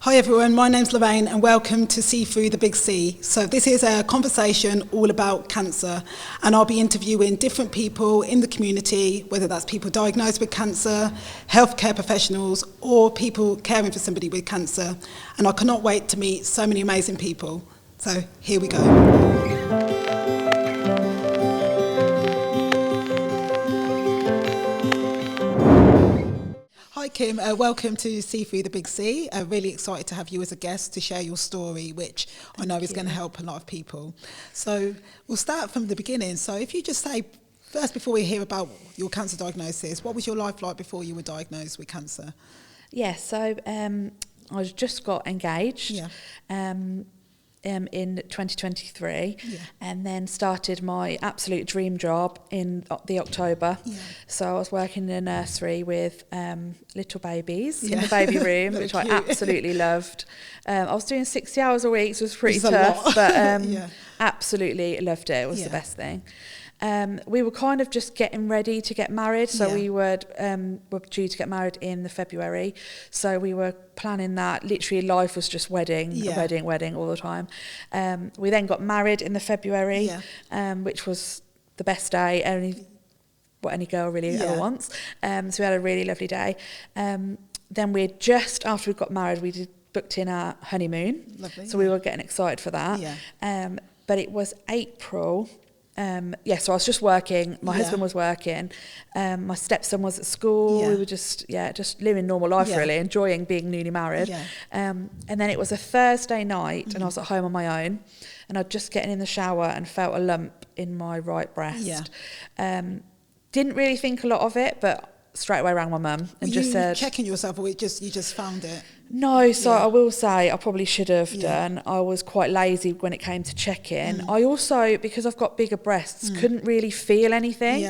Hi everyone, my name's Lorraine and welcome to See Through the Big C. So this is a conversation all about cancer, and I'll be interviewing different people in the community, whether that's people diagnosed with cancer, healthcare professionals, or people caring for somebody with cancer. And I cannot wait to meet so many amazing people. So here we go. Hi Kim, welcome to See Through the Big C. Really excited to have you as a guest to share your story, which I know is going to help a lot of people. So we'll start from the beginning. So if you just say, first before we hear about your cancer diagnosis, what was your life like before you were diagnosed with cancer? Yeah, so I just got engaged in 2023 and then started my absolute dream job in the October. So I was working in a nursery with little babies in the baby room, which cute. I absolutely loved. I was doing 60 hours a week, so it was pretty tough, but absolutely loved it. It was the best thing. We were kind of just getting ready to get married, so we were due to get married in the February, so we were planning that. Literally life was just wedding all the time. We then got married in the February, which was the best day, what any girl really ever wants. So we had a really lovely day. Then after we got married, we booked in our honeymoon. Lovely, so we were getting excited for that. But it was April. So I was just working, my husband was working, my stepson was at school, we were just living normal life really, enjoying being newly married. And then it was a Thursday night and I was at home on my own and I'd just getting in the shower and felt a lump in my right breast. Didn't really think a lot of it, but straight away rang my mum and just said... checking yourself or you just found it? No, so I will say I probably should have done. I was quite lazy when it came to checking. I also, because I've got bigger breasts, couldn't really feel anything,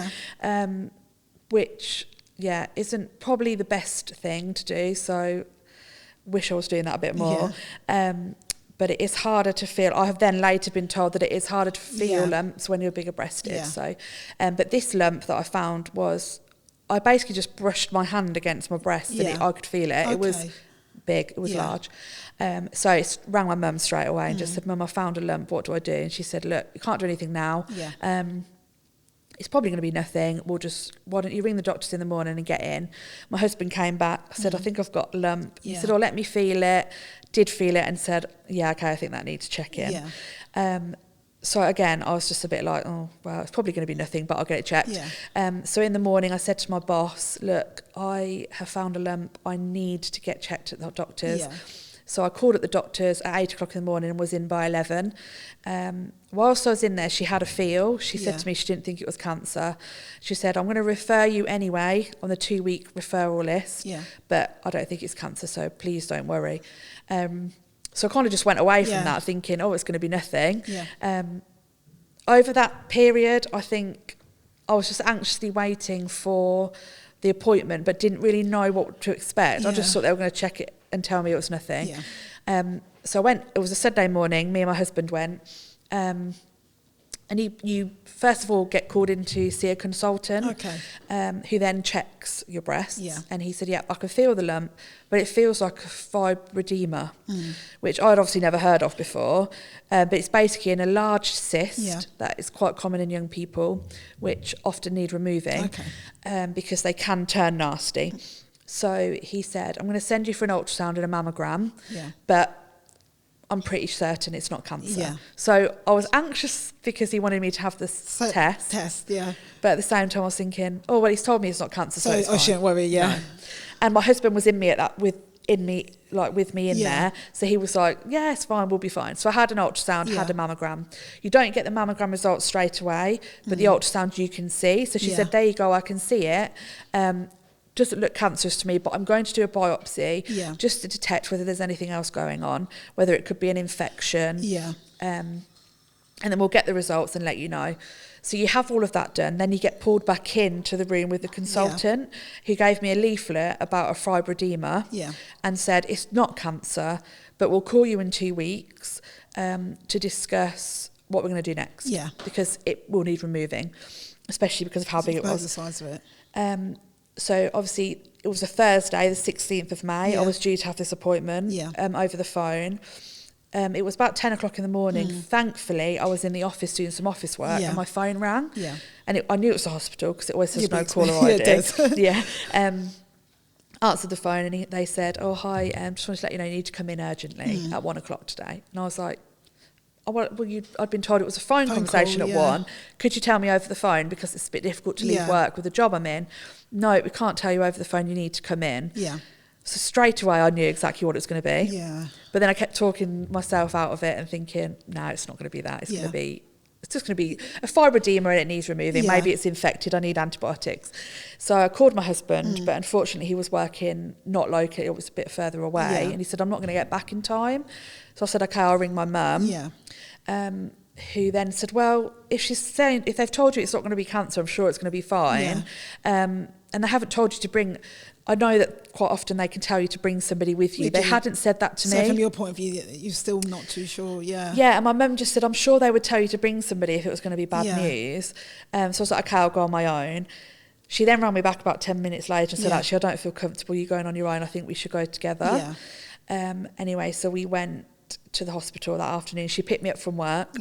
which, isn't probably the best thing to do. So wish I was doing that a bit more. But it is harder to feel. I have then later been told that it is harder to feel lumps when you're bigger breasted. So, but this lump that I found was, I basically just brushed my hand against my breast and I could feel it. It was big, it was large. So I rang my mum straight away and just said, Mum, I found a lump, what do I do? And she said, look, you can't do anything now. It's probably going to be nothing. Why don't you ring the doctors in the morning and get in? My husband came back, said, I think I've got a lump. He said, let me feel it. Did feel it and said, okay, I think that needs checking. So again, I was just a bit like, oh, well, it's probably going to be nothing, but I'll get it checked. So in the morning, I said to my boss, look, I have found a lump. I need to get checked at the doctor's. So I called at the doctor's at 8 o'clock in the morning and was in by 11. Whilst I was in there, she had a feel. She said to me she didn't think it was cancer. She said, I'm going to refer you anyway on the 2-week referral list, but I don't think it's cancer, so please don't worry. So I kind of just went away from that thinking, it's going to be nothing. Over that period, I think I was just anxiously waiting for the appointment, but didn't really know what to expect. I just thought they were going to check it and tell me it was nothing. So I went, it was a Saturday morning, me and my husband went, and you first of all get called in to see a consultant who then checks your breasts. And he said, I can feel the lump, but it feels like a fibroedema, which I'd obviously never heard of before. But it's basically in a large cyst that is quite common in young people, which often need removing because they can turn nasty. So he said, I'm going to send you for an ultrasound and a mammogram, but I'm pretty certain it's not cancer. So I was anxious because he wanted me to have this test. But at the same time I was thinking, he's told me it's not cancer, so it's fine. I shouldn't worry, No. And my husband was with me in there. So he was like, it's fine, we'll be fine. So I had an ultrasound, had a mammogram. You don't get the mammogram results straight away, but the ultrasound you can see. So she said, there you go, I can see it. Doesn't look cancerous to me, but I'm going to do a biopsy just to detect whether there's anything else going on, whether it could be an infection. And then we'll get the results and let you know. So you have all of that done. Then you get pulled back into the room with the consultant who gave me a leaflet about a fibroedema and said, it's not cancer, but we'll call you in 2 weeks to discuss what we're going to do next. Because it will need removing, especially because of how big it was. The size of it. So obviously it was a Thursday, the 16th of May. I was due to have this appointment over the phone. It was about 10 o'clock in the morning. Thankfully, I was in the office doing some office work and my phone rang. And I knew it was the hospital because it always says no caller ID. Answered the phone and they said, oh, hi, just wanted to let you know you need to come in urgently at 1 o'clock today. And I was like, I'd been told it was a phone conversation call, at 1. Could you tell me over the phone because it's a bit difficult to leave work with the job I'm in? No, we can't tell you over the phone. You need to come in. So straight away, I knew exactly what it was going to be. But then I kept talking myself out of it and thinking, no, it's not going to be that. It's just going to be a fibroedema and it needs removing. Maybe it's infected. I need antibiotics. So I called my husband, but unfortunately he was working not locally. It was a bit further away. And he said, I'm not going to get back in time. So I said, okay, I'll ring my mum. Who then said, well, if they've told you it's not going to be cancer, I'm sure it's going to be fine. And they haven't told you to bring... I know that quite often they can tell you to bring somebody with you. They hadn't said that to me. So from your point of view, you're still not too sure, Yeah, and my mum just said, I'm sure they would tell you to bring somebody if it was going to be bad news. So I was like, okay, I'll go on my own. She then rang me back about 10 minutes later and said, actually, I don't feel comfortable you going on your own. I think we should go together. Anyway, so we went to the hospital that afternoon. She picked me up from work.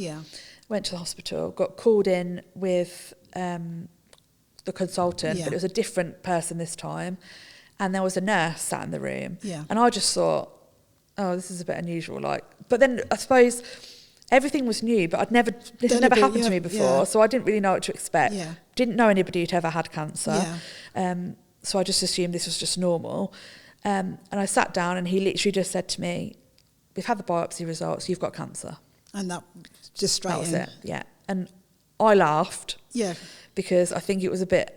Went to the hospital, got called in with the consultant, but it was a different person this time. And there was a nurse sat in the room. And I just thought, oh, this is a bit unusual. But then I suppose everything was new, but this had never happened to me before. So I didn't really know what to expect. Didn't know anybody who'd ever had cancer. So I just assumed this was just normal. And I sat down and he literally just said to me, we've had the biopsy results, you've got cancer. And that just straight in. That was it, And I laughed. Because I think it was a bit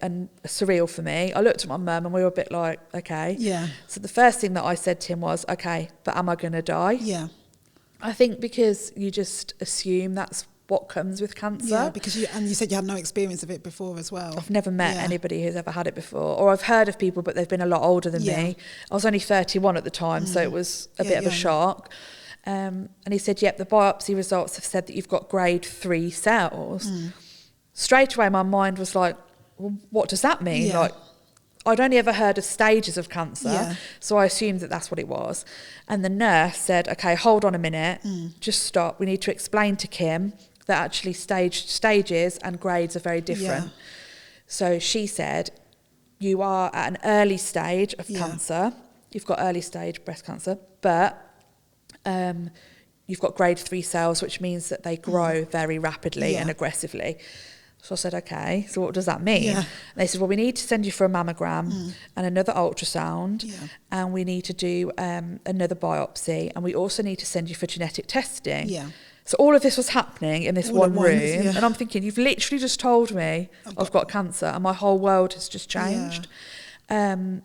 surreal for me. I looked at my mum and we were a bit like, okay. So the first thing that I said to him was, okay, but am I going to die? I think because you just assume that's what comes with cancer. Because you said you had no experience of it before as well. I've never met anybody who's ever had it before. Or I've heard of people, but they've been a lot older than me. I was only 31 at the time, so it was a bit of a shock. And he said, yep, the biopsy results have said that you've got grade 3 cells. Straight away, my mind was like, well, what does that mean? I'd only ever heard of stages of cancer, so I assumed that that's what it was. And the nurse said, okay, hold on a minute, just stop. We need to explain to Kim that actually stages and grades are very different. So she said, you are at an early stage of cancer. You've got early stage breast cancer, but you've got grade 3 cells, which means that they grow very rapidly and aggressively. So I said, okay, so what does that mean? And they said, well, we need to send you for a mammogram and another ultrasound, and we need to do another biopsy, and we also need to send you for genetic testing. So all of this was happening in this one room, and I'm thinking, you've literally just told me I've got cancer, and my whole world has just changed. And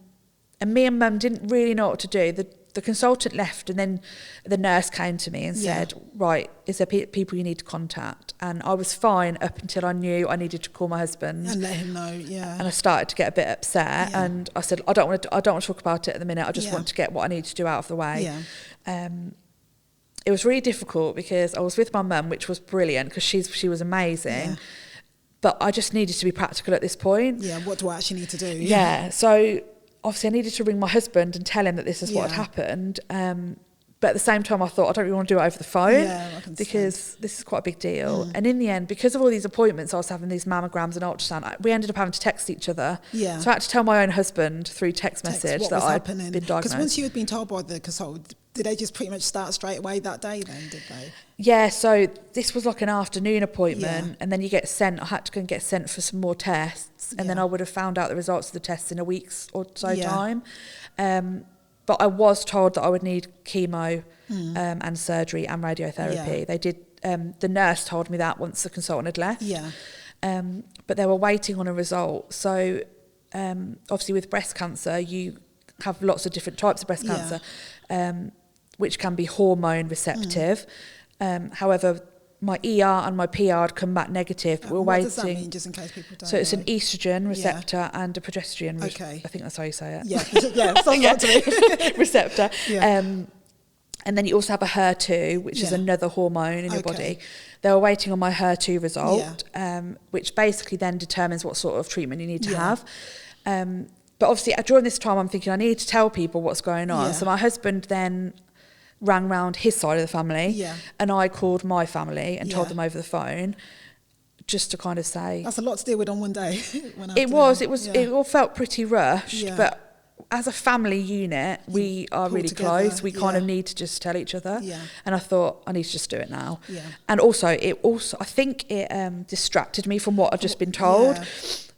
me and Mum didn't really know what to do. The consultant left, and then the nurse came to me and said, right, is there people you need to contact? And I was fine up until I knew I needed to call my husband and let him know. And I started to get a bit upset, and I said, I don't want to talk about it at the minute. I just want to get what I need to do out of the way. It was really difficult because I was with my mum, which was brilliant because she was amazing. But I just needed to be practical at this point. What do I actually need to do? So obviously I needed to ring my husband and tell him that this is what had happened. But at the same time, I thought, I don't really want to do it over the phone because this is quite a big deal. And in the end, because of all these appointments, I was having these mammograms and ultrasound, we ended up having to text each other. So I had to tell my own husband through text message that I'd been diagnosed. Because once you had been told by the consultant, did they just pretty much start straight away that day then, did they? Yeah, so this was like an afternoon appointment, and then you get sent, I had to go and get sent for some more tests, and then I would have found out the results of the tests in a week's or so time. But I was told that I would need chemo and surgery and radiotherapy. They did. The nurse told me that once the consultant had left. But they were waiting on a result. So obviously with breast cancer, you have lots of different types of breast cancer, which can be hormone receptive. However, my ER and my PR had come back negative, but we're waiting. What does that mean, just in case people don't So it's know? an estrogen receptor and a progesterone receptor. I think that's how you say it. Sounds right to me. Receptor. And then you also have a HER2, which is another hormone in your body. They were waiting on my HER2 result, which basically then determines what sort of treatment you need to have. but obviously during this time I'm thinking I need to tell people what's going on. So my husband then rang round his side of the family, and I called my family and told them over the phone, just to kind of say... That's a lot to deal with on one day. It all felt pretty rushed, but as a family unit, we are really together, close. We kind of need to just tell each other. And I thought, I need to just do it now. And also, I think it distracted me from what I'd just been told.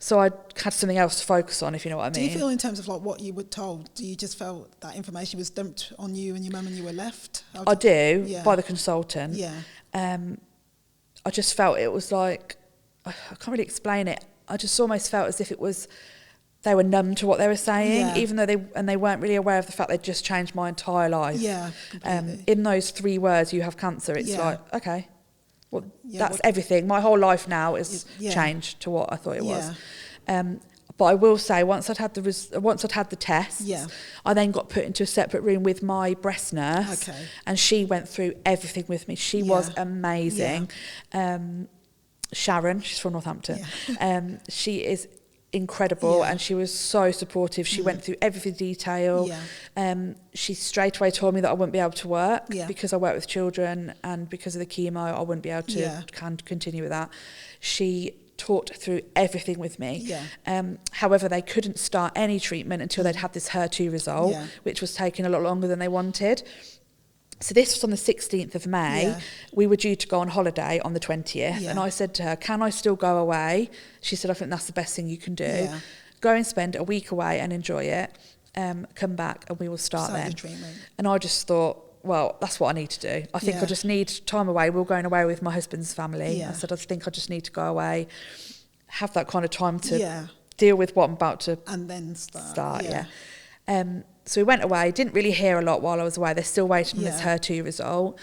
So I had something else to focus on, if you know what I mean. Do you feel in terms of like what you were told, do you just felt that information was dumped on you and your mum and you were left? I do, by the consultant. I just felt it was like, I can't really explain it. I just almost felt as if it was, they were numb to what they were saying, even though they weren't really aware of the fact they'd just changed my entire life. In those 3 words, you have cancer, it's like, okay, well, that's everything. My whole life now is changed to what I thought it was. But I will say, once I'd had the tests, I then got put into a separate room with my breast nurse, and she went through everything with me. She was amazing. Sharon, she's from Northampton. She is incredible, and she was so supportive. She went through every detail. She straight away told me that I wouldn't be able to work because I work with children, and because of the chemo I wouldn't be able to continue with that. She talked through everything with me. However, they couldn't start any treatment until they'd had this HER2 result, which was taking a lot longer than they wanted. So this was on the 16th of May. We were due to go on holiday on the 20th. And I said to her, can I still go away? She said, I think that's the best thing you can do. Go and spend a week away and enjoy it. Come back and we will start then. And I just thought, well, that's what I need to do. I think I just need time away. We were going away with my husband's family. I said, I think I just need to go away, have that kind of time to deal with what I'm about to... And then start. So we went away, didn't really hear a lot while I was away. They're still waiting on this HER2 result.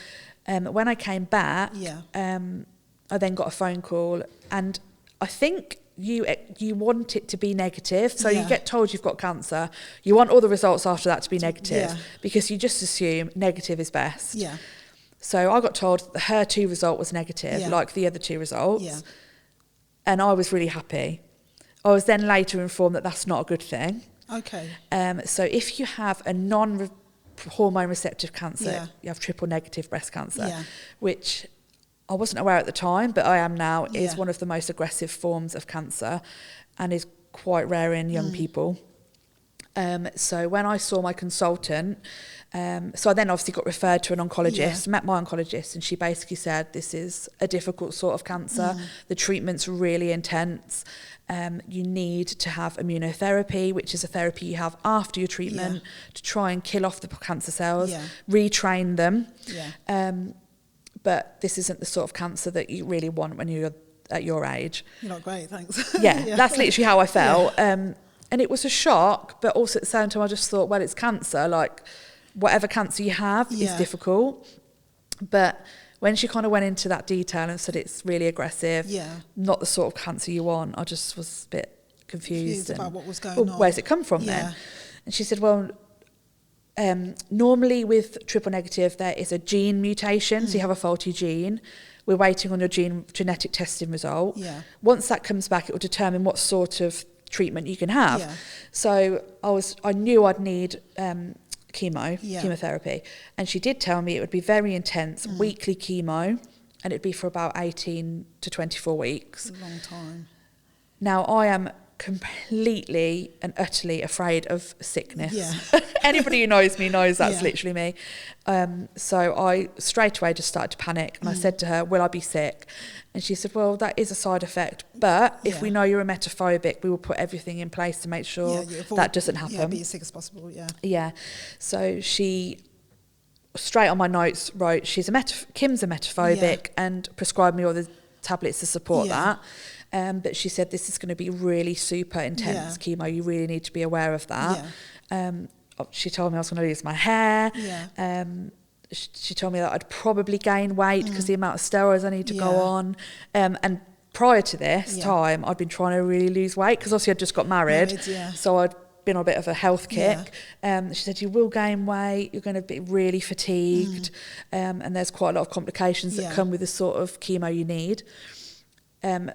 When I came back, I then got a phone call, and I think you want it to be negative. So you get told you've got cancer. You want all the results after that to be negative because you just assume negative is best. So I got told the HER2 result was negative, like the other 2 results. And I was really happy. I was then later informed that that's not a good thing. So if you have a non-hormone receptive cancer, you have triple negative breast cancer, which I wasn't aware at the time, but I am now, is one of the most aggressive forms of cancer and is quite rare in young people. So when I saw my consultant, so I then obviously got referred to an oncologist, met my oncologist, and she basically said, this is a difficult sort of cancer. The treatment's really intense. You need to have immunotherapy, which is a therapy you have after your treatment to try and kill off the cancer cells, retrain them. But this isn't the sort of cancer that you really want when you're at your age. You're not great, thanks. That's literally how I felt. And it was a shock, but also at the same time I just thought, well, it's cancer. Like, whatever cancer you have is difficult. But when she kind of went into that detail and said it's really aggressive, not the sort of cancer you want, I just was a bit confused about what was going on. Where's it come from then? And she said, well, normally with triple negative, there is a gene mutation, so you have a faulty gene. We're waiting on your genetic testing result. Once that comes back, it will determine what sort of treatment you can have. So I knew I'd need chemotherapy, and she did tell me it would be very intense, weekly chemo, and it'd be for about 18 to 24 weeks. It's a long time. Now I am completely and utterly afraid of sickness. Anybody who knows me knows that's literally me. So I straight away just started to panic, and I said to her, will I be sick? And she said, well, that is a side effect, but if we know you're emetophobic, we will put everything in place to make sure that doesn't happen. Be as sick as possible, So she, straight on my notes, wrote, Kim's emetophobic, and prescribed me all the tablets to support that. But she said, this is going to be really super intense chemo. You really need to be aware of that. She told me I was going to lose my hair. She told me that I'd probably gain weight because the amount of steroids I need to go on. And prior to this time, I'd been trying to really lose weight because obviously I'd just got married. So I'd been on a bit of a health kick. She said, you will gain weight, you're going to be really fatigued, and there's quite a lot of complications that come with the sort of chemo you need.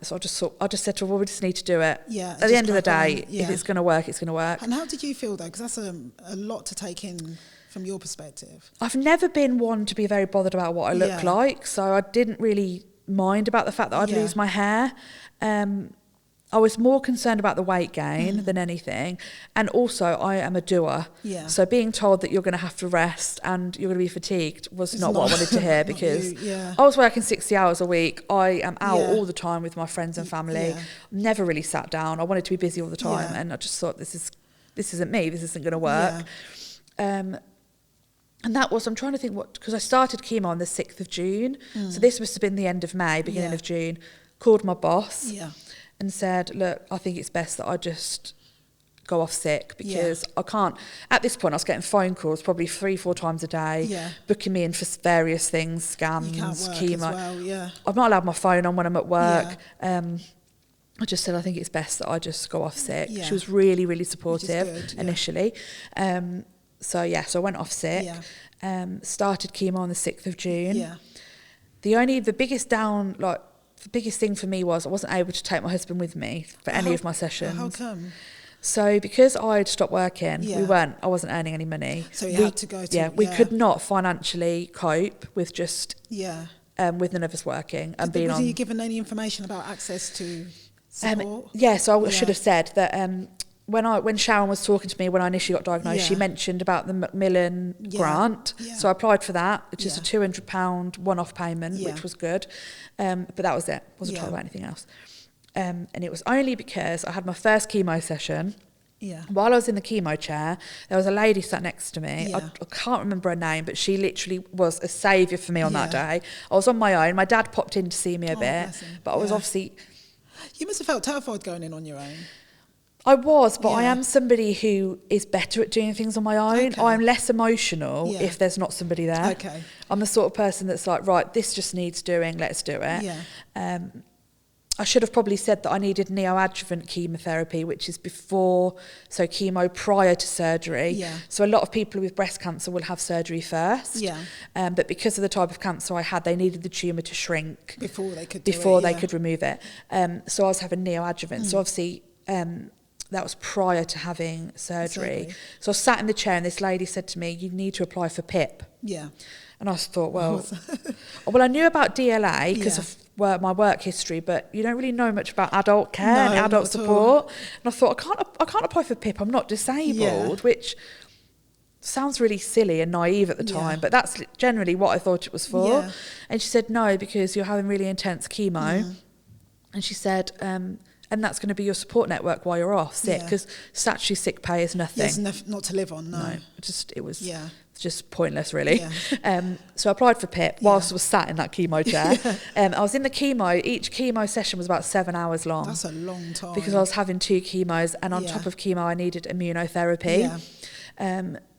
So I just said to her, well, we just need to do it. Yeah. At the end of the day, if it's going to work, it's going to work. And how did you feel though? Because that's a lot to take in from your perspective. I've never been one to be very bothered about what I look like, so I didn't really mind about the fact that I'd lose my hair. I was more concerned about the weight gain than anything. And also, I am a doer. Yeah. So being told that you're going to have to rest and you're going to be fatigued was not what I wanted to hear, because I was working 60 hours a week. I am out all the time with my friends and family. Never really sat down. I wanted to be busy all the time. And I just thought, this isn't me. This isn't going to work. And that was, I'm trying to think because I started chemo on the 6th of June. So this must have been the end of May, beginning of June. Called my boss. Yeah. And said, look, I think it's best that I just go off sick, because I can't. At this point, I was getting phone calls probably 3-4 times a day, booking me in for various things, scans, chemo. I'm not allowed my phone on when I'm at work. I just said, I think it's best that I just go off sick. She was really, really supportive initially. So I went off sick, started chemo on the 6th of June. The biggest thing for me was I wasn't able to take my husband with me for any of my sessions. How come? So because I'd stopped working, I wasn't earning any money. So you had to go to... we could not financially cope with just... with none of us working and being on... Were you given any information about access to support? So I should have said that... When Sharon was talking to me when I initially got diagnosed, she mentioned about the Macmillan grant. So I applied for that, which is a £200 one-off payment, which was good. But that was it. Wasn't told about anything else. And it was only because I had my first chemo session. While I was in the chemo chair, there was a lady sat next to me. I can't remember her name, but she literally was a saviour for me on that day. I was on my own. My dad popped in to see me a bit, but I was obviously... You must have felt terrified going in on your own. I was, but I am somebody who is better at doing things on my own. I'm less emotional if there's not somebody there. I'm the sort of person that's like, right, this just needs doing, let's do it. I should have probably said that I needed neoadjuvant chemotherapy, which is chemo prior to surgery. So a lot of people with breast cancer will have surgery first. But because of the type of cancer I had, they needed the tumour to shrink before they could remove it. So I was having neoadjuvant. So obviously... that was prior to having surgery. So I sat in the chair and this lady said to me, you need to apply for PIP. And I thought, well, I knew about DLA because of my work history, but you don't really know much about adult care and adult support. And I thought, I can't apply for PIP. I'm not disabled, which sounds really silly and naive at the time, but that's generally what I thought it was for. And she said, no, because you're having really intense chemo. And she said... and that's going to be your support network while you're off sick, because statutory sick pay is nothing. It's not to live on, no. It was just pointless, really. So I applied for PIP whilst I was sat in that chemo chair. I was in the chemo. Each chemo session was about 7 hours long. That's a long time. Because I was having 2 chemos, and on top of chemo, I needed immunotherapy.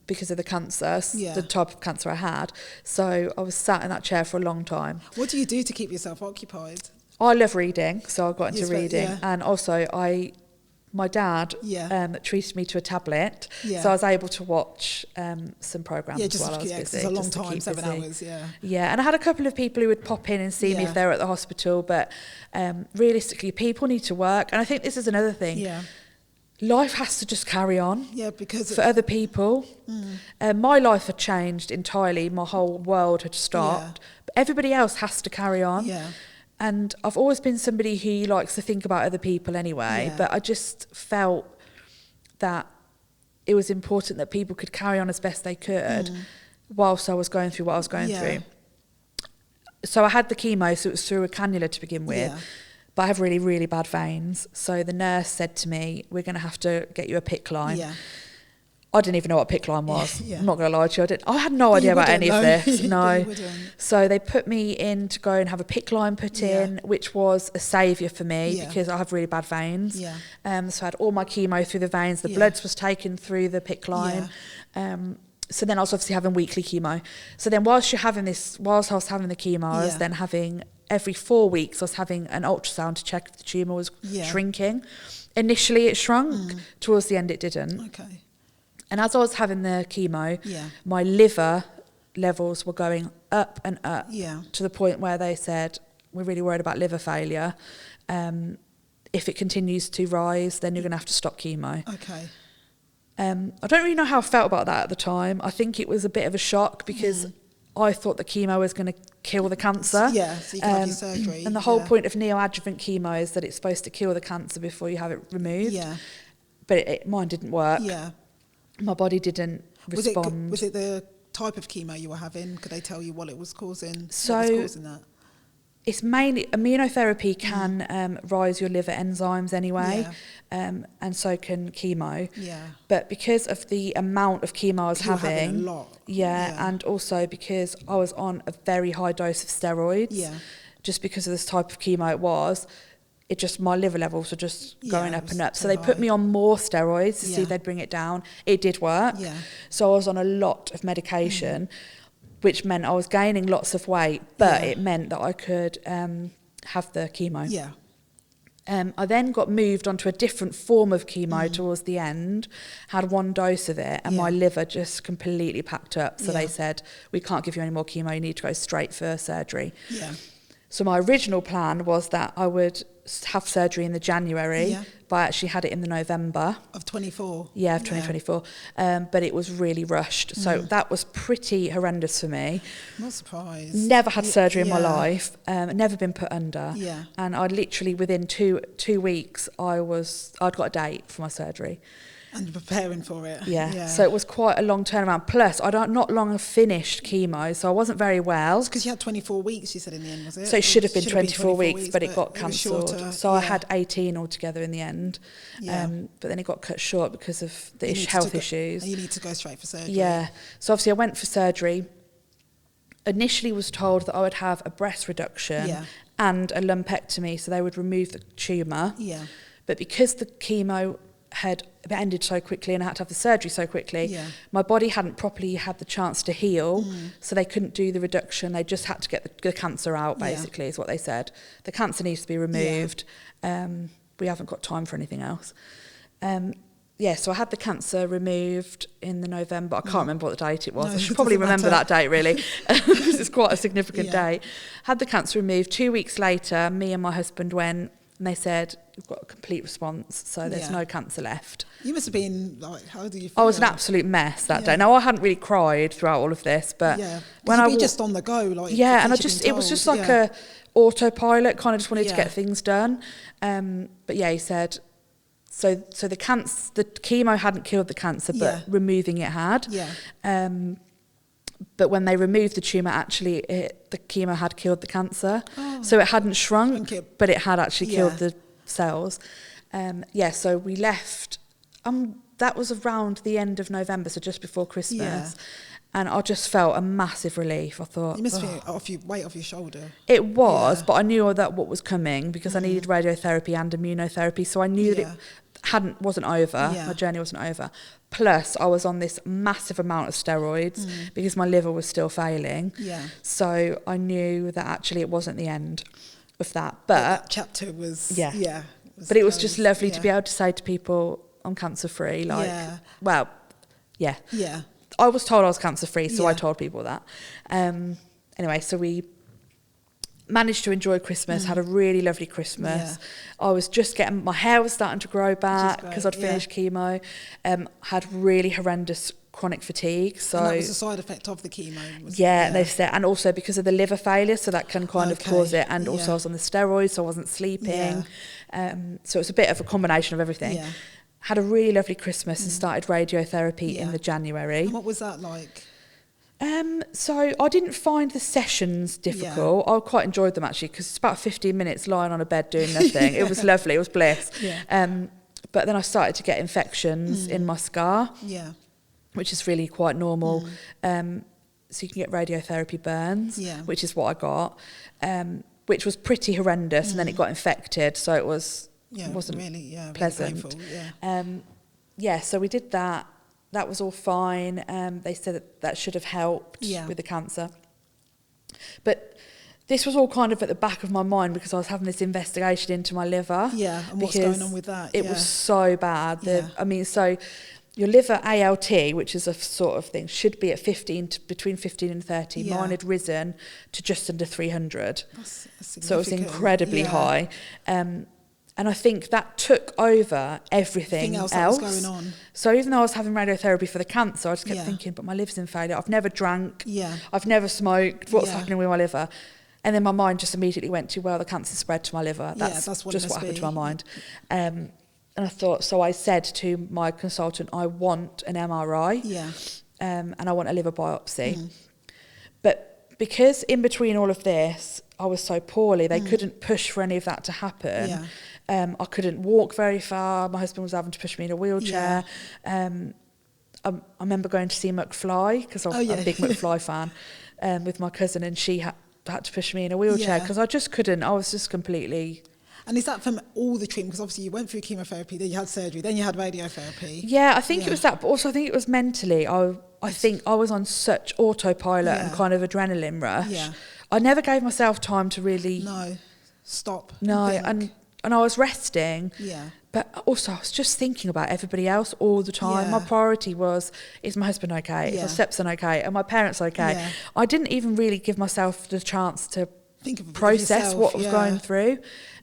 Because of the cancer, the type of cancer I had. So I was sat in that chair for a long time. What do you do to keep yourself occupied? I love reading, so I got into reading. And also, my dad treated me to a tablet, so I was able to watch some programmes while I was busy. It's a long time, 7 hours, and I had a couple of people who would pop in and see me if they were at the hospital, but realistically, people need to work. And I think this is another thing. Life has to just carry on because for other people. My life had changed entirely. My whole world had stopped. But everybody else has to carry on. And I've always been somebody who likes to think about other people anyway, but I just felt that it was important that people could carry on as best they could whilst I was going through what I was going through. So I had the chemo, so it was through a cannula to begin with, but I have really, really bad veins. So the nurse said to me, we're going to have to get you a PICC line. I didn't even know what PICC line was. I'm not going to lie to you. I had no idea about any of this. No. So they put me in to go and have a PICC line put in, which was a saviour for me because I have really bad veins. So I had all my chemo through the veins. The bloods was taken through the PICC line. So then I was obviously having weekly chemo. So then whilst I was having the chemo, I was then having every 4 weeks, I was having an ultrasound to check if the tumour was shrinking. Initially it shrunk. Towards the end it didn't. And as I was having the chemo, my liver levels were going up and up to the point where they said, we're really worried about liver failure. If it continues to rise, then you're going to have to stop chemo. Okay. I don't really know how I felt about that at the time. I think it was a bit of a shock because I thought the chemo was going to kill the cancer. Yeah, so you can have your surgery. And the whole point of neoadjuvant chemo is that it's supposed to kill the cancer before you have it removed. Yeah. But mine didn't work. Yeah. My body didn't respond. Was it the type of chemo you were having? Could they tell you what it was causing? So what was causing that? It's mainly immunotherapy can rise your liver enzymes anyway, and so can chemo. Yeah. But because of the amount of chemo I was having, a lot. And also because I was on a very high dose of steroids, just because of this type of chemo it was, my liver levels were just going up and up. So they put me on more steroids to see if they'd bring it down. It did work. Yeah. So I was on a lot of medication. Which meant I was gaining lots of weight, but it meant that I could have the chemo. Yeah. I then got moved onto a different form of chemo towards the end, had one dose of it, and my liver just completely packed up. So they said, we can't give you any more chemo, you need to go straight for surgery. Yeah. So my original plan was that I would have surgery in the January, but I actually had it in the November. Of 24? Yeah, of 2024. But it was really rushed. So that was pretty horrendous for me. I'm not surprised. Never had surgery in my life. Never been put under. Yeah. And I literally, within two weeks, I'd got a date for my surgery. And preparing for it. Yeah. So it was quite a long turnaround. Plus, not long finished chemo, so I wasn't very well. Because you had 24 weeks, you said, in the end, was it? So it should have been 24 weeks, but it got cancelled. So I had 18 altogether in the end. Yeah. But then it got cut short because of the health issues. And you need to go straight for surgery. Yeah. So obviously I went for surgery. Initially was told that I would have a breast reduction and a lumpectomy, so they would remove the tumour. Yeah. But because the chemo had ended so quickly and I had to have the surgery so quickly, my body hadn't properly had the chance to heal, so they couldn't do the reduction. They just had to get the cancer out, basically, is what they said. The cancer needs to be removed. We haven't got time for anything else. So I had the cancer removed in the November. I can't remember what the date it was. No, I should probably remember that date, really, because it's quite a significant date. Had the cancer removed. 2 weeks later, me and my husband went, and they said, you've got a complete response, so there's no cancer left. You must have been, like, how do you feel? I was an absolute mess that day. Now, I hadn't really cried throughout all of this, but when I was just on the go, like, and it was just like a autopilot, kind of just wanted to get things done. But he said, so the chemo hadn't killed the cancer, but removing it had. Yeah. But when they removed the tumour, actually, the chemo had killed the cancer. Oh. So it hadn't shrunk, but it had actually killed the cells. So we left. That was around the end of November, so just before Christmas. Yeah. And I just felt a massive relief. I thought, you must feel weight off your shoulder. It was, but I knew that what was coming because I needed radiotherapy and immunotherapy. So I knew that it wasn't over. My journey wasn't over. Plus, I was on this massive amount of steroids because my liver was still failing. Yeah. So I knew that actually it wasn't the end of that. But that chapter was but it was just lovely to be able to say to people, I'm cancer free. I was told I was cancer free, so I told people that. Anyway, so we managed to enjoy Christmas, had a really lovely Christmas. I was just my hair was starting to grow back because I'd finished chemo. Had really horrendous chronic fatigue. So and that was a side effect of the chemo. They said, and also because of the liver failure, so that can kind of cause it. And also I was on the steroids, so I wasn't sleeping. So it's a bit of a combination of everything. Yeah. Had a really lovely Christmas and started radiotherapy in the January. And what was that like? So I didn't find the sessions difficult. I quite enjoyed them actually because it's about 15 minutes lying on a bed doing nothing. It was lovely. It was bliss. Yeah. But then I started to get infections in my scar, which is really quite normal. So you can get radiotherapy burns, which is what I got, which was pretty horrendous. And then it got infected, so it wasn't really pleasant. Really so we did that. That was all fine. They said that should have helped with the cancer. But this was all kind of at the back of my mind because I was having this investigation into my liver. Yeah, and what's going on with that? It was so bad. your liver ALT, which is a sort of thing, should be at between 15 and 30. Yeah. Mine had risen to just under 300. That's so it was incredibly high. And I think that took over everything else. That was going on. So even though I was having radiotherapy for the cancer, I just kept thinking, but my liver's in failure. I've never drank. I've never smoked. What's happening with my liver? And then my mind just immediately went to, well, the cancer spread to my liver. That's just what happened to my mind. And I thought, so I said to my consultant, I want an MRI. And I want a liver biopsy. But because in between all of this, I was so poorly, they couldn't push for any of that to happen. I couldn't walk very far. My husband was having to push me in a wheelchair. I remember going to see McFly, because I'm a big McFly fan, with my cousin, and she had to push me in a wheelchair because I just couldn't. I was just completely... And is that from all the treatment? Because obviously you went through chemotherapy, then you had surgery, then you had radiotherapy. Yeah, I think it was that, but also I think it was mentally. I think I was on such autopilot and kind of adrenaline rush. I never gave myself time to really... stop. And I was resting. But also I was just thinking about everybody else all the time. My priority was, is my husband okay? Is my stepson okay? Are my parents okay? I didn't even really give myself the chance to process what I was going through.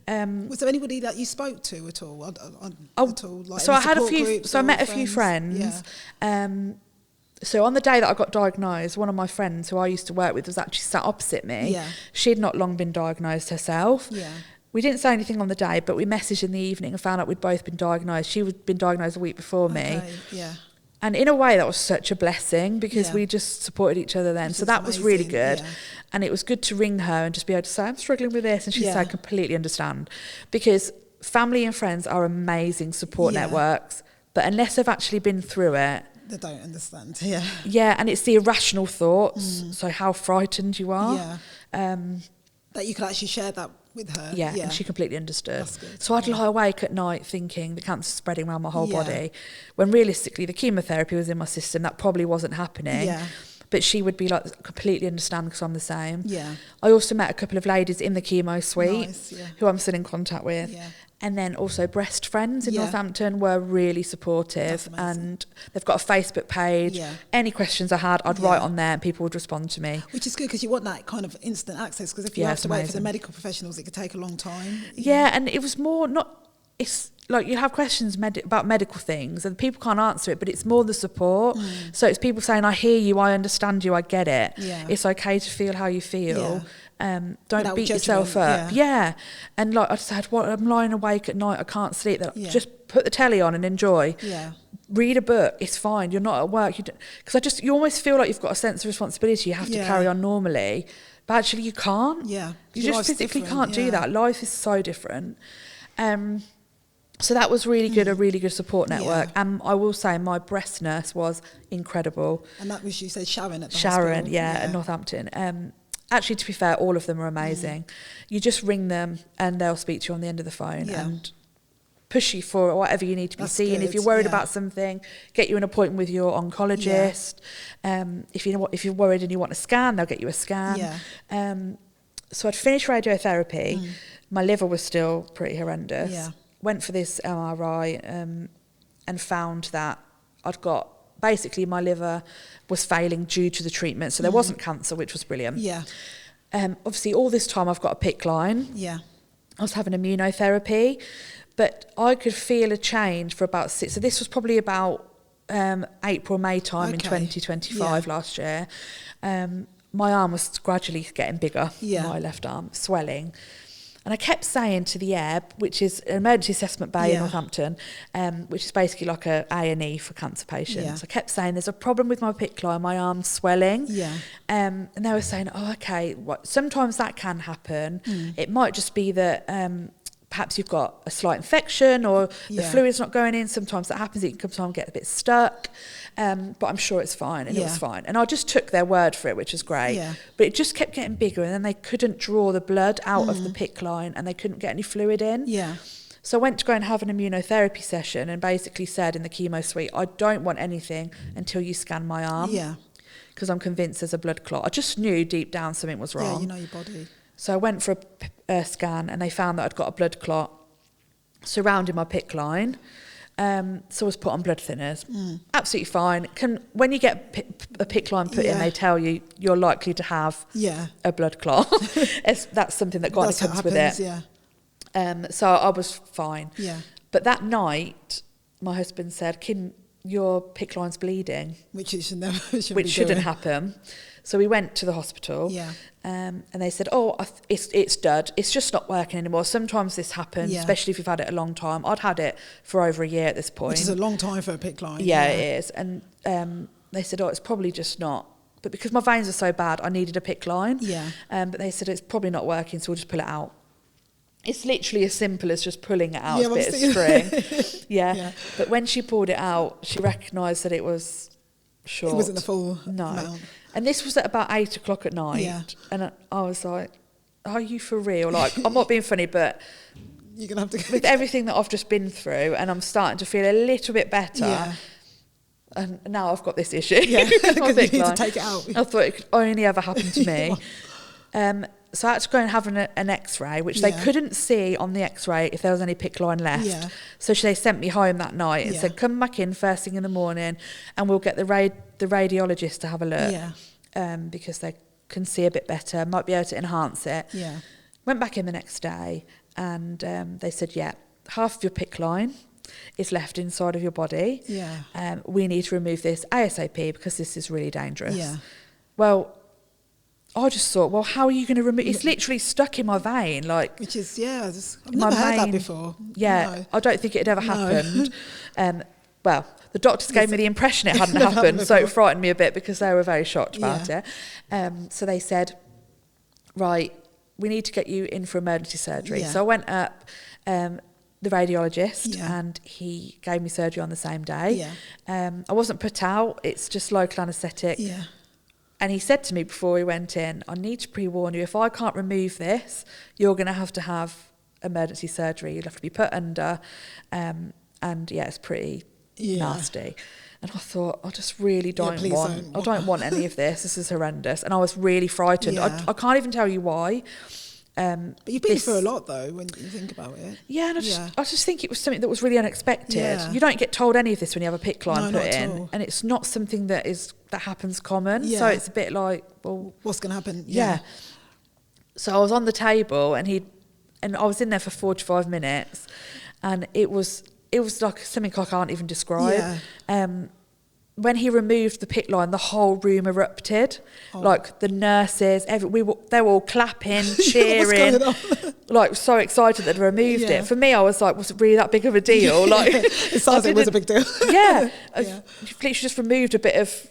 Was there anybody that you spoke to at all? Like so I had a few. So I met a few friends. So on the day that I got diagnosed, one of my friends who I used to work with was actually sat opposite me. She'd not long been diagnosed herself. We didn't say anything on the day, but we messaged in the evening and found out we'd both been diagnosed. She had been diagnosed a week before me. And in a way, that was such a blessing because we just supported each other then. So that was really good. And it was good to ring her and just be able to say, I'm struggling with this. And she said, I completely understand. Because family and friends are amazing support networks. But unless they've actually been through it, they don't understand. And it's the irrational thoughts. So how frightened you are. That you could actually share that with her. And she completely understood. So I'd lie awake at night thinking the cancer's spreading around my whole body, when realistically the chemotherapy was in my system. That probably wasn't happening. But she would be like, completely understand, because I'm the same. I also met a couple of ladies in the chemo suite who I'm still in contact with. And then also breast friends in Northampton were really supportive, and they've got a Facebook page. Any questions I had, I'd write on there and people would respond to me. Which is good, because you want that kind of instant access, because if you have to wait for the medical professionals, it could take a long time. And it was more it's like you have questions about medical things and people can't answer it, but it's more the support. So it's people saying, I hear you, I understand you, I get it. It's okay to feel how you feel. Don't without beat yourself up. And like I said, I'm lying awake at night, I can't sleep. Just put the telly on and enjoy. Read a book, it's fine. You're not at work. Because you almost feel like you've got a sense of responsibility. You have to carry on normally, but actually you can't. You just physically can't do that. Life is so different. So that was really good, a really good support network. And I will say my breast nurse was incredible. And that was, you said, Sharon at the hospital? Sharon, at Northampton. Actually, to be fair, all of them are amazing. You just ring them and they'll speak to you on the end of the phone and push you for whatever you need to be seen. If you're worried about something, get you an appointment with your oncologist. If you're worried and you want a scan, they'll get you a scan. So I'd finished radiotherapy. My liver was still pretty horrendous. Went for this MRI and found that I'd got, basically my liver was failing due to the treatment. So there wasn't cancer, which was brilliant. Obviously, all this time I've got a PICC line. I was having immunotherapy, but I could feel a change for about so this was probably about April, May time in 2025 last year. My arm was gradually getting bigger, my left arm, swelling. And I kept saying to the EB, which is an emergency assessment bay in Northampton, which is basically like a A&E for cancer patients. I kept saying, there's a problem with my PICC line, my arm's swelling. And they were saying, oh, okay, sometimes that can happen. It might just be that perhaps you've got a slight infection or the fluid's not going in. Sometimes that happens. It can sometimes get a bit stuck. But I'm sure it's fine. And it was fine. And I just took their word for it, which was great. But it just kept getting bigger. And then they couldn't draw the blood out of the PICC line and they couldn't get any fluid in. So I went to go and have an immunotherapy session and basically said in the chemo suite, I don't want anything until you scan my arm. Because I'm convinced there's a blood clot. I just knew deep down something was wrong. You know your body. So I went for a scan and they found that I'd got a blood clot surrounding my PICC line. So I was put on blood thinners. Absolutely fine. When you get a PICC line put in, they tell you you're likely to have a blood clot. That's something that kind of comes with it. So I was fine. But that night, my husband said, "Kim, your PICC line's bleeding," which shouldn't happen. So we went to the hospital, and they said, "Oh, it's dud. It's just not working anymore." Sometimes this happens, especially if you've had it a long time. I'd had it for over a year at this point, which is a long time for a PICC line. Yeah, it is. And they said, "Oh, it's probably just not." But because my veins are so bad, I needed a PICC line. But they said it's probably not working, so we'll just pull it out. It's literally as simple as just pulling it out, a bit of string. But when she pulled it out, she recognised that it was short. It wasn't the full amount. And this was at about 8 o'clock at night. And I was like, "Are you for real?" Like, I'm not being funny, but you're gonna have to with everything that I've just been through, and I'm starting to feel a little bit better. And now I've got this issue. Because you need to take it out. I thought it could only ever happen to me. So I had to go and have an X-ray, which they couldn't see on the X-ray if there was any PICC line left. So they sent me home that night and said, "Come back in first thing in the morning, and we'll get the radiologist to have a look, because they can see a bit better, might be able to enhance it." Went back in the next day, and they said, half of your PICC line is left inside of your body. We need to remove this ASAP because this is really dangerous. Well, I just thought, well, how are you going to remove? It's literally stuck in my vein, like. Which is I've never heard that before. No. I don't think it had ever happened. Well, the doctors gave me the impression it hadn't happened, so it frightened me a bit because they were very shocked about it. So they said, "Right, we need to get you in for emergency surgery." So I went up. The radiologist, and he gave me surgery on the same day. I wasn't put out. It's just local anaesthetic. And he said to me before we went in, "I need to pre-warn you, if I can't remove this, you're going to have emergency surgery. You'll have to be put under." And it's pretty nasty. And I thought, I just really don't want any of this. This is horrendous. And I was really frightened. I can't even tell you why. But you've been through a lot, though, when you think about it. And I just think it was something that was really unexpected. You don't get told any of this when you have a PICC line put in, and it's not something that happens common. So it's a bit like, well, what's going to happen? So I was on the table, and I was in there for 45 minutes, and it was like something I can't even describe. When he removed the PICC line, the whole room erupted. Like the nurses, they were all clapping, cheering, like so excited that they removed it. For me, I was like, was it really that big of a deal? Like, it sounds like it was a big deal. I literally just removed a bit of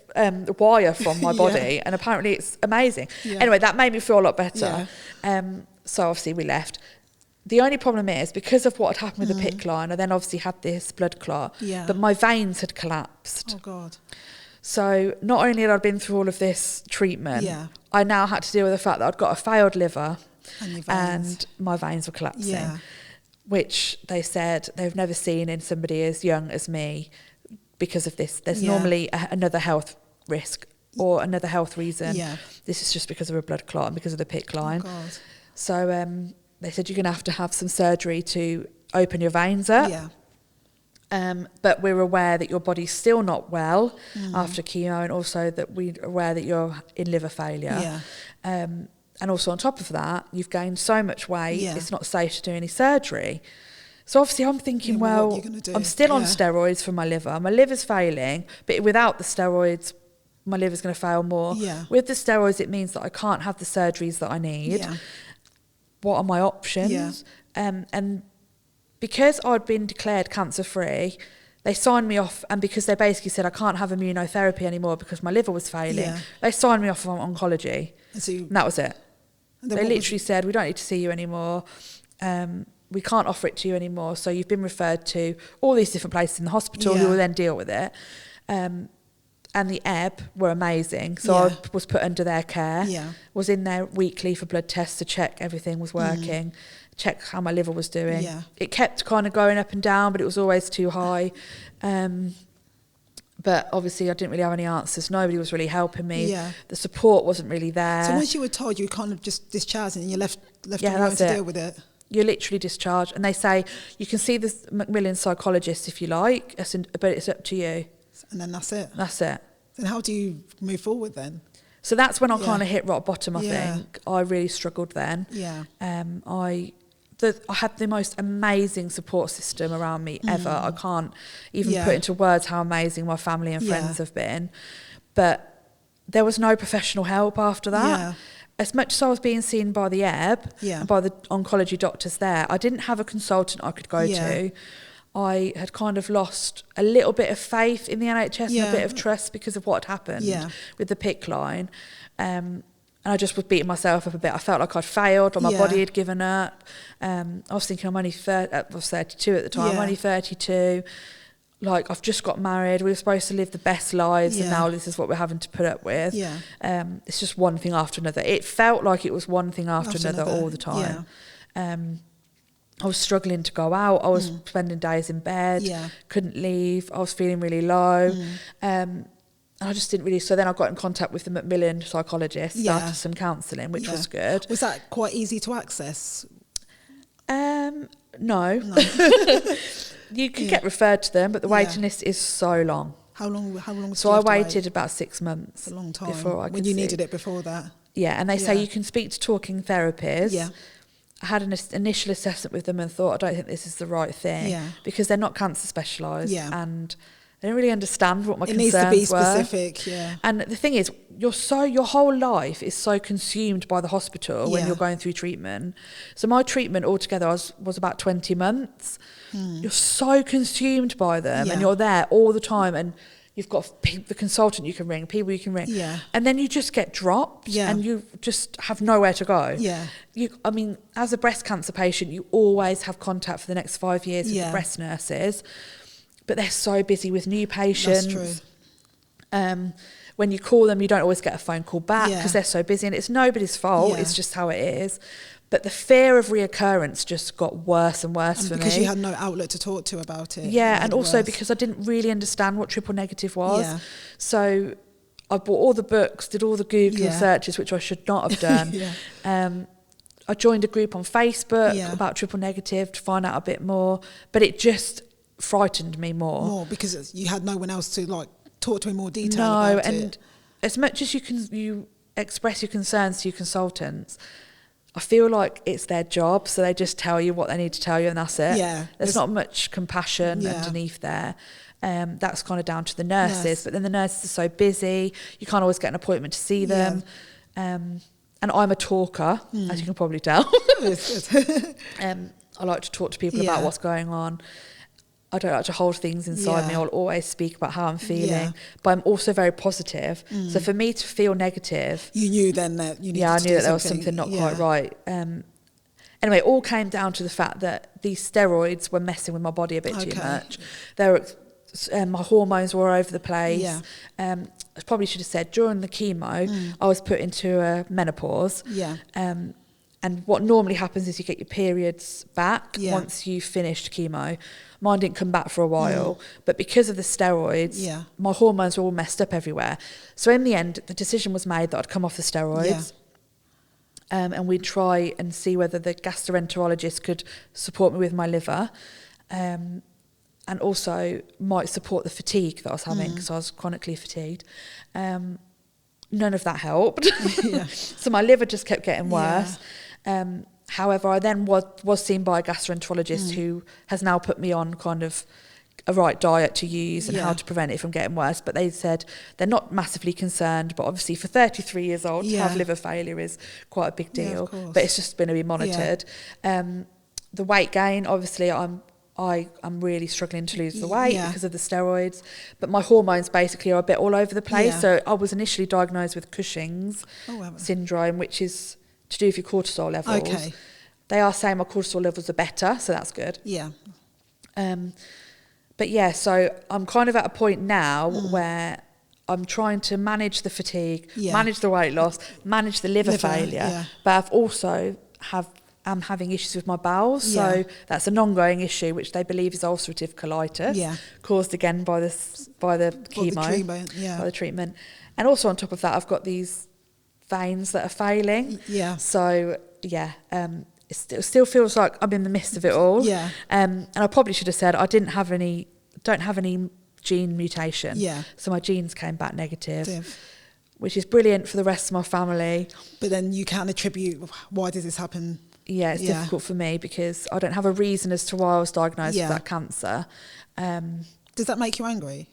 wire from my body, and apparently it's amazing. Anyway, that made me feel a lot better. So obviously we left. The only problem is, because of what had happened with the PICC line, I then obviously had this blood clot, but my veins had collapsed. Oh, God. So not only had I been through all of this treatment, I now had to deal with the fact that I'd got a failed liver and my veins were collapsing, which they said they've never seen in somebody as young as me because of this. There's normally another health risk or another health reason. This is just because of a blood clot and because of the PICC line. Oh, God. So they said you're going to have some surgery to open your veins up. But we're aware that your body's still not well after chemo, and also that we're aware that you're in liver failure. And also on top of that, you've gained so much weight, it's not safe to do any surgery. So obviously I'm thinking, well, I'm still on steroids for my liver. My liver's failing, but without the steroids, my liver's going to fail more. With the steroids, it means that I can't have the surgeries that I need. What are my options? And because I'd been declared cancer-free, they signed me off, and because they basically said I can't have immunotherapy anymore because my liver was failing, they signed me off from oncology. And that was it. They literally said, we don't need to see you anymore. We can't offer it to you anymore. So you've been referred to all these different places in the hospital who will then deal with it. And the EB were amazing. So I was put under their care, was in there weekly for blood tests to check everything was working, check how my liver was doing. It kept kind of going up and down, but it was always too high. But obviously I didn't really have any answers. Nobody was really helping me. The support wasn't really there. So once you were told you were kind of just discharging and you left on your own to deal with it? You're literally discharged. And they say, you can see the Macmillan psychologist if you like, but it's up to you. And then that's it? That's it. Then how do you move forward then? So that's when I kind of hit rock bottom, I think. I really struggled then. Yeah. I had the most amazing support system around me ever. I can't even put into words how amazing my family and friends have been. But there was no professional help after that. Yeah. As much as I was being seen by the EB and by the oncology doctors there, I didn't have a consultant I could go to. I had kind of lost a little bit of faith in the NHS and a bit of trust because of what had happened with the PICC line. And I just was beating myself up a bit. I felt like I'd failed or my body had given up. I was thinking I was 32 at the time. I'm only 32. Like, I've just got married. We were supposed to live the best lives and now this is what we're having to put up with. It's just one thing after another. It felt like it was one thing after another all the time. I was struggling to go out. I was spending days in bed, couldn't leave. I was feeling really low. And I just didn't really... So then I got in contact with the Macmillan psychologist, started some counselling, which was good. Was that quite easy to access? No. You can get referred to them, but the waiting list is so long. How long? So I waited about 6 months. It's a long time. Before I could when you needed it before that. Yeah, and they say you can speak to talking therapists. Yeah. I had an initial assessment with them and thought, I don't think this is the right thing because they're not cancer specialised and they don't really understand what my concerns were. It needs to be specific, And the thing is, your whole life is so consumed by the hospital when you're going through treatment. So my treatment altogether was about 20 months. You're so consumed by them and you're there all the time and you've got the consultant you can ring, people you can ring. And then you just get dropped and you just have nowhere to go. I mean, as a breast cancer patient, you always have contact for the next 5 years with the breast nurses. But they're so busy with new patients. That's true. When you call them, you don't always get a phone call back because they're so busy. And it's nobody's fault. It's just how it is. But the fear of reoccurrence just got worse and worse for me. Because you had no outlet to talk to about it. Yeah, and also because I didn't really understand what triple negative was. So I bought all the books, did all the Google searches, which I should not have done. I joined a group on Facebook about triple negative to find out a bit more. But it just frightened me more because you had no one else to like talk to in more detail about it. And as much as you express your concerns to your consultants, I feel like it's their job, so they just tell you what they need to tell you and that's it. There's not much compassion underneath there. That's kind of down to the nurses, but then the nurses are so busy, you can't always get an appointment to see them. And I'm a talker, as you can probably tell. I like to talk to people about what's going on. I don't like to hold things inside me. I'll always speak about how I'm feeling, but I'm also very positive. So for me to feel negative, you knew then that you needed to I knew that there was something not quite right. Anyway, it all came down to the fact that these steroids were messing with my body a bit too much. My hormones were all over the place. I probably should have said during the chemo, I was put into a menopause. And what normally happens is you get your periods back once you've finished chemo. Mine didn't come back for a while, but because of the steroids, my hormones were all messed up everywhere. So in the end, the decision was made that I'd come off the steroids and we'd try and see whether the gastroenterologist could support me with my liver and also might support the fatigue that I was having because I was chronically fatigued. None of that helped. So my liver just kept getting worse. However, I then was seen by a gastroenterologist who has now put me on kind of a right diet to use and how to prevent it from getting worse. But they said they're not massively concerned, but obviously for 33 years old to have liver failure is quite a big deal. But it's just going to be monitored. The weight gain, obviously, I'm really struggling to lose the weight because of the steroids, but my hormones basically are a bit all over the place. So I was initially diagnosed with Cushing's syndrome, which is to do with your cortisol levels. They are saying my cortisol levels are better, so that's good. But so I'm kind of at a point now where I'm trying to manage the fatigue, manage the weight loss, manage the liver failure, but I've also am having issues with my bowels, so that's an ongoing issue, which they believe is ulcerative colitis, caused again by the chemo, by the treatment. And also on top of that, I've got these veins that are failing. So it still feels like I'm in the midst of it all. Yeah. And I probably should have said I don't have any gene mutation. Yeah. So my genes came back negative, which is brilliant for the rest of my family. But then you can't attribute, why did this happen? Yeah, it's difficult for me because I don't have a reason as to why I was diagnosed with that cancer. Does that make you angry?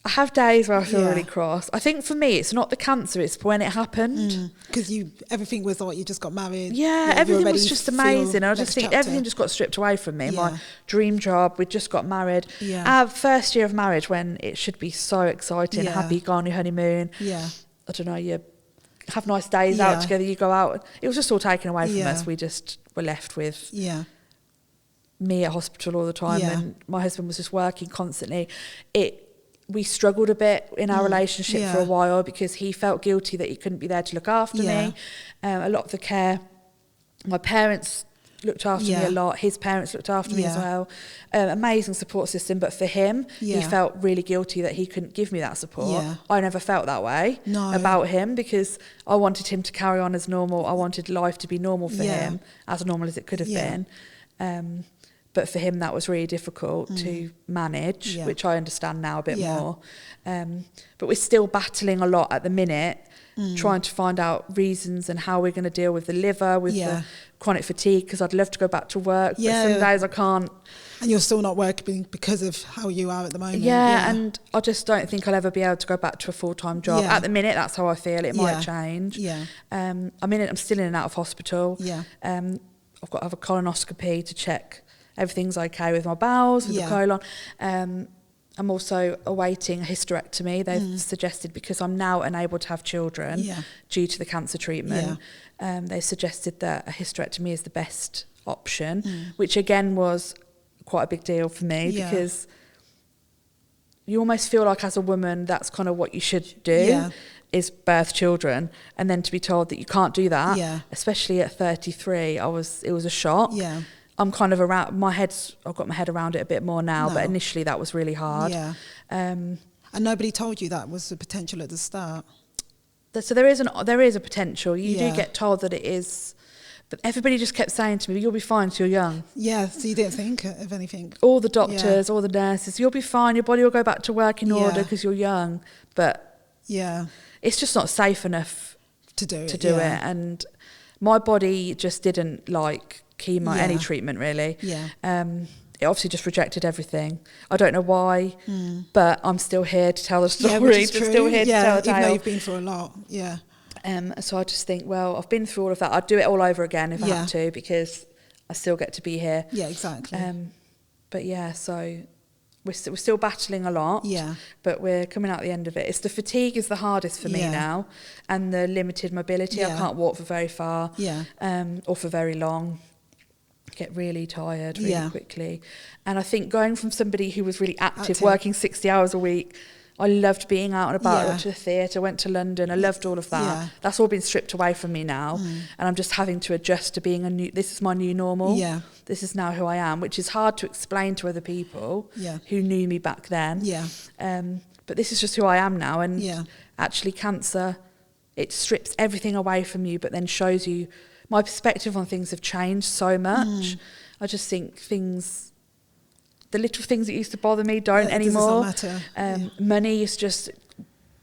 I have days where I feel really cross. I think for me, it's not the cancer, it's when it happened. Because everything was like you just got married. Yeah, everything was just amazing. I just think everything just got stripped away from me. Yeah. My dream job, we'd just got married. Yeah. Our first year of marriage, when it should be so exciting, happy, go on your honeymoon. Yeah. I don't know, you have nice days out together, you go out. It was just all taken away from us. We just were left with me at hospital all the time, and my husband was just working constantly. We struggled a bit in our relationship for a while because he felt guilty that he couldn't be there to look after me. A lot of the care, my parents looked after me a lot. His parents looked after me as well. Amazing support system, but for him, he felt really guilty that he couldn't give me that support. I never felt that way about him because I wanted him to carry on as normal. I wanted life to be normal for him, as normal as it could have been. But for him, that was really difficult to manage, which I understand now a bit more. But we're still battling a lot at the minute, trying to find out reasons and how we're going to deal with the liver, with the chronic fatigue, because I'd love to go back to work, but some days I can't. And you're still not working because of how you are at the moment. And I just don't think I'll ever be able to go back to a full-time job. At the minute, that's how I feel. It might change. I'm still in and out of hospital. I've got to have a colonoscopy to check everything's okay with my bowels, with the colon. I'm also awaiting a hysterectomy. They've suggested, because I'm now unable to have children due to the cancer treatment, they suggested that a hysterectomy is the best option, which again was quite a big deal for me because you almost feel like as a woman that's kind of what you should do is birth children, and then to be told that you can't do that, especially at 33, it was a shock. I'm kind of around I've got my head around it a bit more now, but initially that was really hard. And nobody told you that was the potential at the start? So there is a potential. You do get told that it is, but everybody just kept saying to me, you'll be fine because you're young. So you didn't think of anything? All the doctors, all the nurses, you'll be fine, your body will go back to work in order because you're young. But it's just not safe enough to do it. And my body just didn't like chemo, any treatment really. It obviously just rejected everything. I don't know why, but I'm still here to tell the story. Still here to tell the tale. Even though you've been through a lot. So I just think, well, I've been through all of that. I'd do it all over again if I had to, because I still get to be here. Exactly. But so we're still battling a lot, but we're coming out the end of it. It's the fatigue is the hardest for me now, and the limited mobility. I can't walk for very far, or for very long. Get really tired really quickly. And I think going from somebody who was really active, working 60 hours a week, I loved being out and about. I went to the theatre, went to London, I loved all of that. That's all been stripped away from me now, and I'm just having to adjust to being this is my new normal. This is now who I am, which is hard to explain to other people who knew me back then. But this is just who I am now, and actually cancer, it strips everything away from you, but then shows you my perspective on things have changed so much. I just think the little things that used to bother me don't anymore. Matter. Money is just,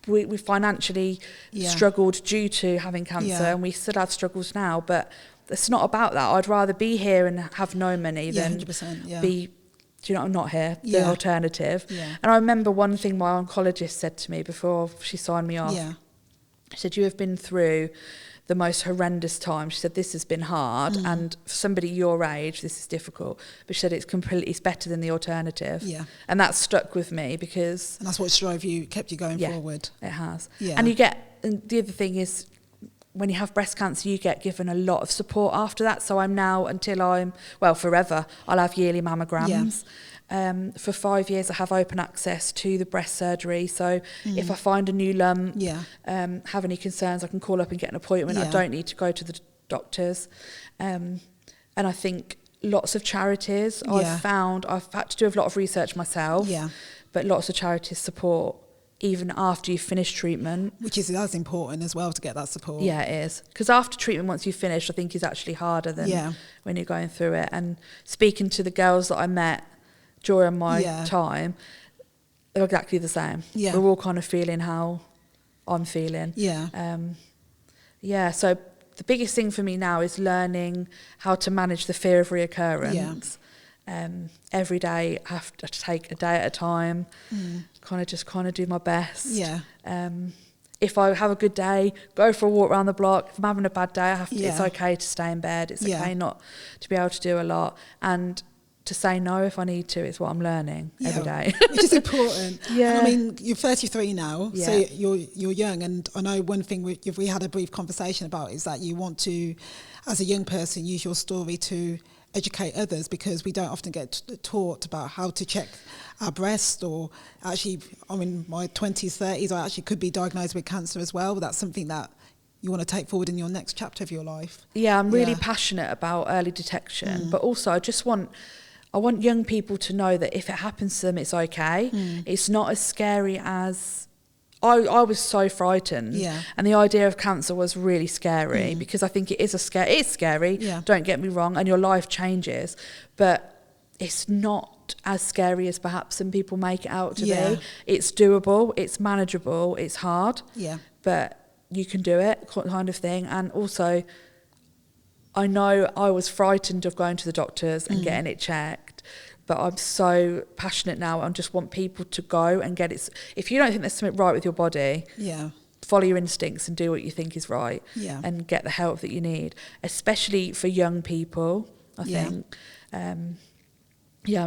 we financially struggled due to having cancer, and we still have struggles now, but it's not about that. I'd rather be here and have no money than 100%, be, not here, the alternative. And I remember one thing my oncologist said to me before she signed me off. She said, you have been through the most horrendous time. She said, this has been hard, and for somebody your age, this is difficult. But she said, it's better than the alternative. And that stuck with me because... And that's what kept you going forward. It has. And the other thing is, when you have breast cancer, you get given a lot of support after that. So I'm now, forever, I'll have yearly mammograms. For 5 years I have open access to the breast surgery, so if I find a new lump, have any concerns, I can call up and get an appointment. I don't need to go to the doctors. And I think lots of charities, I've had to do a lot of research myself, but lots of charities support even after you've finished treatment. Which is as important as well to get that support. Yeah, it is. Because after treatment, once you've finished, I think is actually harder than when you're going through it. And speaking to the girls that I met during my time, they're exactly the same. Yeah. We're all kind of feeling how I'm feeling. So the biggest thing for me now is learning how to manage the fear of reoccurrence. Every day I have to take a day at a time, kind of do my best. If I have a good day, go for a walk around the block. If I'm having a bad day, it's okay to stay in bed. It's okay not to be able to do a lot. And to say no if I need to is what I'm learning every day. Which is important. And I mean, you're 33 now, so you're young. And I know one thing we had a brief conversation about is that you want to, as a young person, use your story to educate others, because we don't often get taught about how to check our breast, or actually, I'm in my 20s, 30s, I actually could be diagnosed with cancer as well. That's something that you want to take forward in your next chapter of your life. I'm really passionate about early detection, but also I want young people to know that if it happens to them, it's okay. It's not as scary as... I was so frightened, and the idea of cancer was really scary, because I think it's scary, don't get me wrong, and your life changes, but it's not as scary as perhaps some people make it out to be. It's doable, it's manageable, it's hard, but you can do it, kind of thing. And also, I know I was frightened of going to the doctors and getting it checked, but I'm so passionate now and just want people to go and get it. If you don't think there's something right with your body, follow your instincts and do what you think is right, and get the help that you need, especially for young people, I think. I'm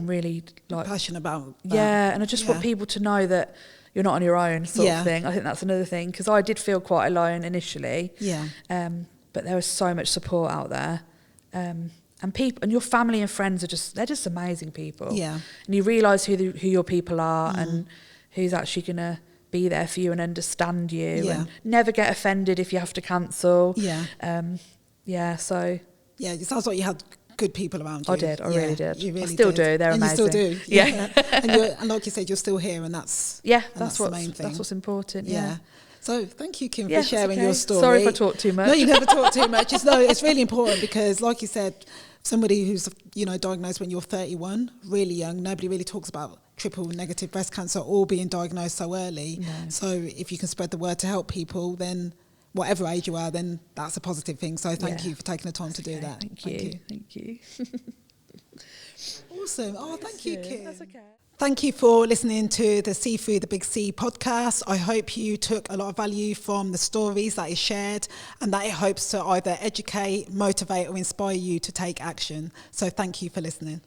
really passionate about that. And I just want people to know that you're not on your own, sort of thing. I think that's another thing, because I did feel quite alone initially, but there was so much support out there. And people, and your family and friends they're just amazing people. And you realise who your people are, and who's actually going to be there for you and understand you, and never get offended if you have to cancel. So it sounds like you had good people around you. I did, I really did. You really I still did. do, they're and amazing. You still do, and like you said, you're still here, and that's the main thing. That's what's important, So thank you, Kim, for sharing your story. Sorry if I talk too much. No, you never talk too much. It's really important, because like you said, somebody who's diagnosed when you're 31, really young, nobody really talks about triple negative breast cancer or being diagnosed so early. So if you can spread the word to help people, then whatever age you are, then that's a positive thing. So thank you for taking the time to do that. Thank you. Awesome. Oh, thank you, Kim. That's okay. Thank you for listening to the See Through the Big C podcast. I hope you took a lot of value from the stories that is shared, and that it hopes to either educate, motivate, or inspire you to take action. So thank you for listening.